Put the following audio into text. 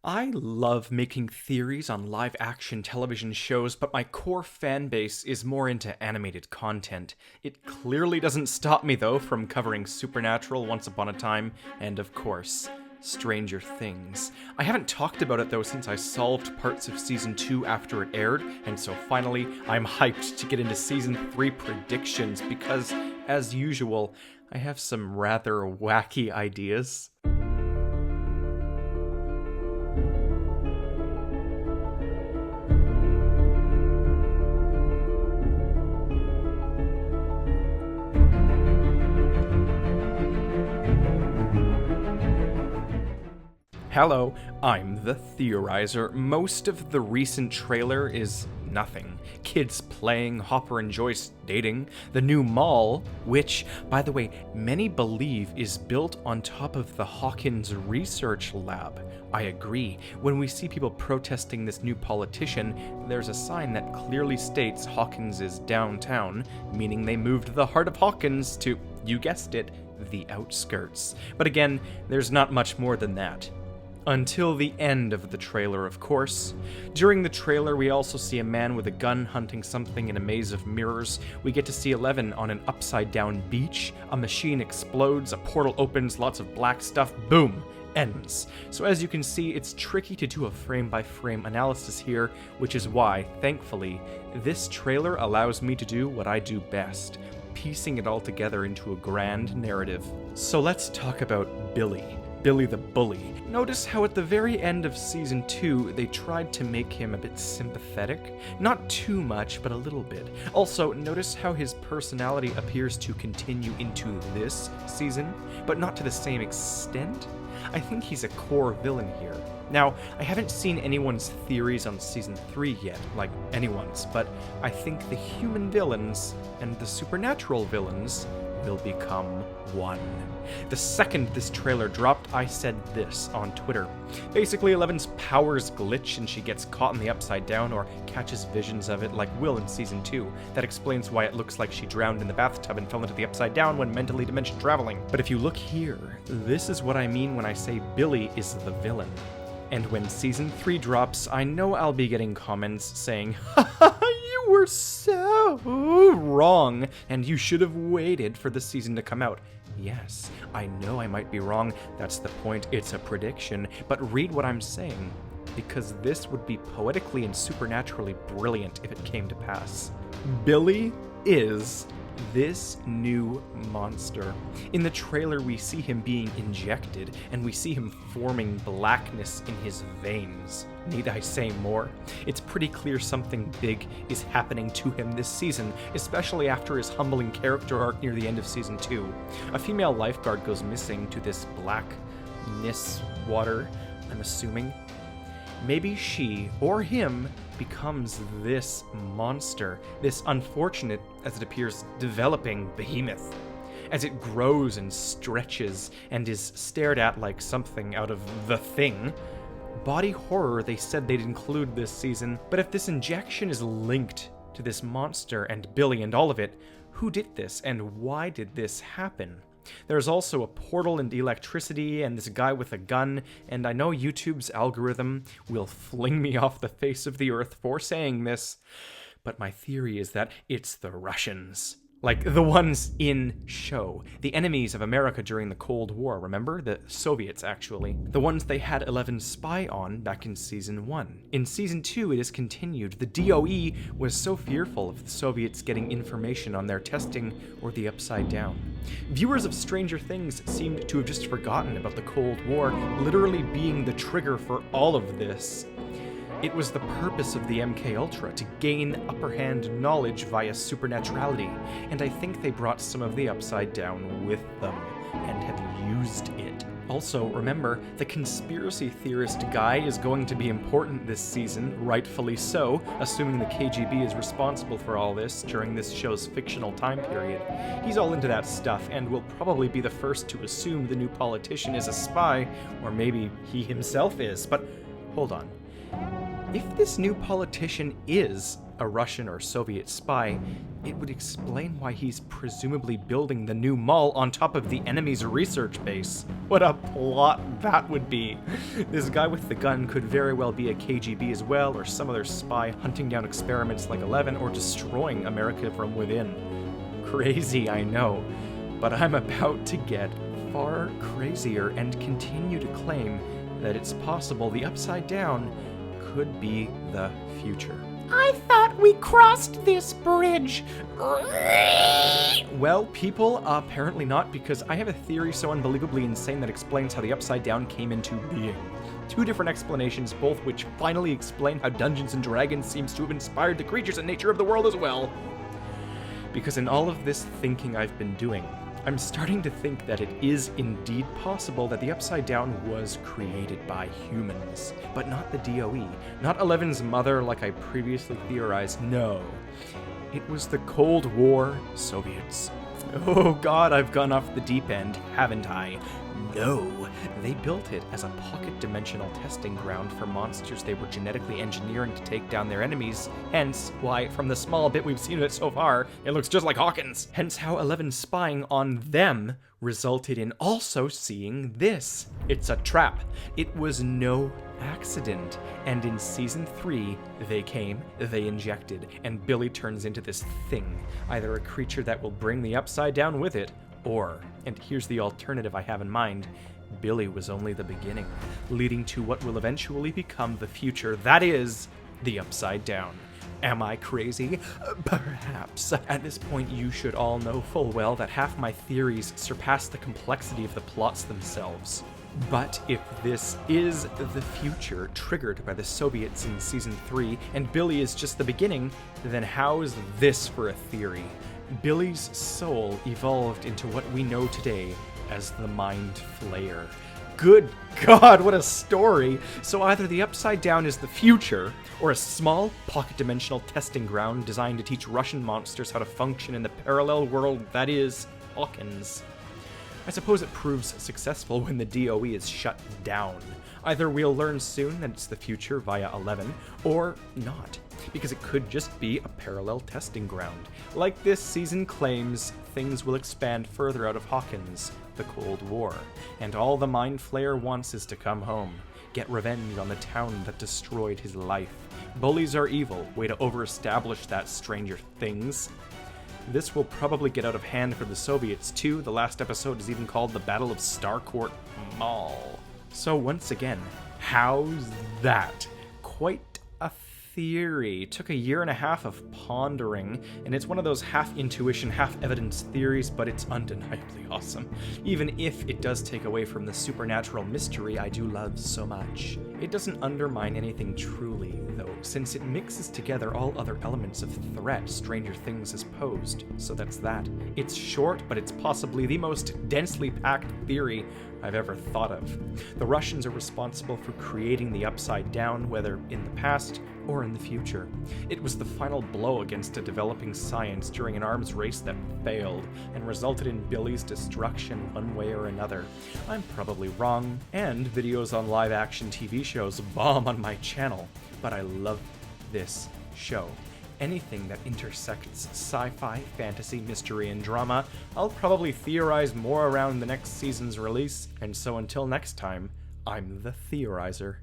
I love making theories on live-action television shows, but my core fan base is more into animated content. It clearly doesn't stop me, though, from covering Supernatural, Once Upon a Time, and, of course, Stranger Things. I haven't talked about it, though, since I solved parts of Season 2 after it aired, and so finally, I'm hyped to get into Season 3 predictions, because, as usual, I have some rather wacky ideas. Hello, I'm the Theorizer. Most of the recent trailer is nothing. Kids playing, Hopper and Joyce dating, the new mall, which, by the way, many believe is built on top of the Hawkins research lab. I agree. When we see people protesting this new politician, there's a sign that clearly states Hawkins is downtown, meaning they moved the heart of Hawkins to, you guessed it, the outskirts. But again, there's not much more than that. Until the end of the trailer, of course. During the trailer, we also see a man with a gun hunting something in a maze of mirrors. We get to see Eleven on an upside-down beach. A machine explodes, a portal opens, lots of black stuff, boom, ends. So as you can see, it's tricky to do a frame-by-frame analysis here, which is why, thankfully, this trailer allows me to do what I do best, piecing it all together into a grand narrative. So let's talk about Billy the Bully. Notice how at the very end of Season 2, they tried to make him a bit sympathetic. Not too much, but a little bit. Also, notice how his personality appears to continue into this season, but not to the same extent. I think he's a core villain here. Now, I haven't seen anyone's theories on Season 3 yet, like anyone's, but I think the human villains and the supernatural villains will become one. The second this trailer dropped, I said this on Twitter. Basically, Eleven's powers glitch and she gets caught in the Upside Down or catches visions of it like Will in Season 2. That explains why it looks like she drowned in the bathtub and fell into the Upside Down when mentally dimension traveling. But if you look here, this is what I mean when I say Billy is the villain. And when Season 3 drops, I know I'll be getting comments saying, "Haha, you were so wrong, and you should have waited for the season to come out." Yes, I know I might be wrong, that's the point, it's a prediction, but read what I'm saying, because this would be poetically and supernaturally brilliant if it came to pass. Billy is this new monster. In the trailer, we see him being injected, and we see him forming blackness in his veins. Need I say more? It's pretty clear something big is happening to him this season, especially after his humbling character arc near the end of Season 2. A female lifeguard goes missing to this blackness water, I'm assuming. Maybe she, or him, becomes this monster, this unfortunate, as it appears, developing behemoth. As it grows and stretches and is stared at like something out of The Thing. Body horror they said they'd include this season, but if this injection is linked to this monster and Billy and all of it, who did this and why did this happen? There's also a portal and electricity and this guy with a gun, and I know YouTube's algorithm will fling me off the face of the earth for saying this, but my theory is that it's the Russians. Like the ones in show. The enemies of America during the Cold War, remember? The Soviets, actually. The ones they had Eleven spy on back in Season 1. In Season 2, it is continued. The DOE was so fearful of the Soviets getting information on their testing or the Upside Down. Viewers of Stranger Things seemed to have just forgotten about the Cold War literally being the trigger for all of this. It was the purpose of the MKUltra to gain upper-hand knowledge via supernaturality, and I think they brought some of the Upside Down with them, and have used it. Also, remember, the conspiracy theorist guy is going to be important this season, rightfully so, assuming the KGB is responsible for all this during this show's fictional time period. He's all into that stuff, and will probably be the first to assume the new politician is a spy, or maybe he himself is, but hold on. If this new politician is a Russian or Soviet spy, it would explain why he's presumably building the new mall on top of the enemy's research base. What a plot that would be! This guy with the gun could very well be a KGB as well, or some other spy hunting down experiments like 11, or destroying America from within. Crazy, I know, but I'm about to get far crazier and continue to claim that it's possible the Upside Down could be the future. I thought we crossed this bridge. Well, people, apparently not, because I have a theory so unbelievably insane that explains how the Upside Down came into being. Two different explanations, both which finally explain how Dungeons & Dragons seems to have inspired the creatures and nature of the world as well. Because in all of this thinking I've been doing, I'm starting to think that it is indeed possible that the Upside Down was created by humans, but not the DOE, not Eleven's mother like I previously theorized, no. It was the Cold War Soviets. Oh god, I've gone off the deep end, haven't I? No, they built it as a pocket-dimensional testing ground for monsters they were genetically engineering to take down their enemies, hence why, from the small bit we've seen of it so far, it looks just like Hawkins. Hence how 11 spying on them resulted in also seeing this. It's a trap. It was no accident. And in Season 3, they came, they injected, and Billy turns into this thing, either a creature that will bring the Upside Down with it, or, and here's the alternative I have in mind, Billy was only the beginning, leading to what will eventually become the future, that is, the Upside Down. Am I crazy? Perhaps. At this point, you should all know full well that half my theories surpass the complexity of the plots themselves. But if this is the future triggered by the Soviets in Season 3, and Billy is just the beginning, then how is this for a theory? Billy's soul evolved into what we know today as the Mind Flayer. Good God, what a story! So either the Upside Down is the future, or a small, pocket-dimensional testing ground designed to teach Russian monsters how to function in the parallel world that is Hawkins. I suppose it proves successful when the DOE is shut down. Either we'll learn soon that it's the future via 11, or not, because it could just be a parallel testing ground. Like this season claims, things will expand further out of Hawkins, the Cold War, and all the Mind Flayer wants is to come home, get revenge on the town that destroyed his life. Bullies are evil, way to over-establish that, Stranger Things. This will probably get out of hand for the Soviets too. The last episode is even called the Battle of Starcourt Mall. So once again, how's that? Quite a theory. Took a year and a half of pondering, and it's one of those half-intuition, half-evidence theories, but it's undeniably awesome. Even if it does take away from the supernatural mystery I do love so much. It doesn't undermine anything truly, though, since it mixes together all other elements of threat Stranger Things has posed, so that's that. It's short, but it's possibly the most densely packed theory I've ever thought of. The Russians are responsible for creating the Upside Down, whether in the past or in the future. It was the final blow against a developing science during an arms race that failed and resulted in Billy's destruction one way or another. I'm probably wrong, and videos on live-action TV shows bomb on my channel, but I love this show. Anything that intersects sci-fi, fantasy, mystery, and drama, I'll probably theorize more around the next season's release, and so until next time, I'm the Theorizer.